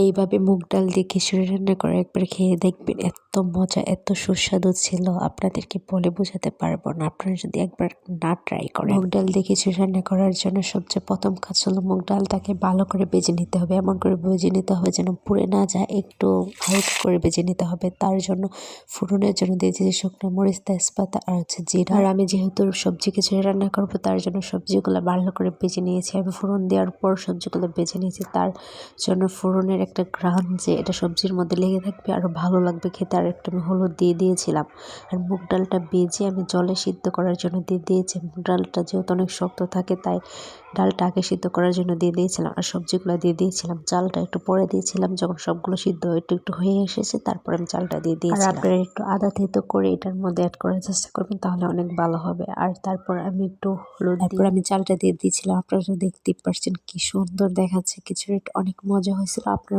এইভাবে মুগ ডাল দিয়ে খিচুড়ি রান্না করে একবার খেয়ে দেখবেন, এত মজা, এত সুস্বাদু ছিল, আপনাদেরকে বলে বোঝাতে পারবো না। আপনারা যদি একবার না ট্রাই করেন। মুগ ডাল দিয়ে খিচুড়ি রান্না করার জন্য সবচেয়ে প্রথম কাজ হলো মুগ ডালটাকে ভালো করে ভেজে নিতে হবে, এমন করে ভেজে নিতে হবে যেন পুড়ে না যায়, একটু হালকা করে ভেজে নিতে হবে। তার জন্য ফোড়নের জন্য দিয়েছি যে শুকনো মরিচ, তেজপাতা আর হচ্ছে জিরা। আর আমি যেহেতু সবজি খিচুড়ি রান্না করবো তার জন্য সবজিগুলো ভালো করে ভেজে নিয়েছি। আমি ফোড়ন দেওয়ার পর সবজিগুলো ভেজে নিয়েছি, তার জন্য ফোড়নের একটা ঘ্রাণ যে এটা সবজির মধ্যে লেগে থাকবে, আরও ভালো লাগবে খেতে। আর একটু আমি হলুদ দিয়ে দিয়েছিলাম। আর মুগ ডালটা ভেজে আমি জলে সিদ্ধ করার জন্য দিয়ে দিয়েছি। মুগ ডালটা যেহেতু অনেক শক্ত থাকে তাই ডালটা আগে সিদ্ধ করার জন্য দিয়ে দিয়েছিলাম, আর সবজিগুলো দিয়ে দিয়েছিলাম। চালটা একটু পরে দিয়েছিলাম, যখন সবগুলো সিদ্ধ একটু একটু হয়ে এসেছে তারপর আমি চালটা দিয়ে দিয়েছিলাম। আর আপনারা একটু আদা থেতো করে এটার মধ্যে অ্যাড করার চেষ্টা করবেন, তাহলে অনেক ভালো হবে। আর তারপর আমি একটু হলুদ, তারপর আমি চালটা দিয়ে দিয়েছিলাম। আপনারা দেখতেই পারছেন কি সুন্দর দেখাচ্ছে খিচুড়িটা, অনেক মজা হয়েছিল। আপনারা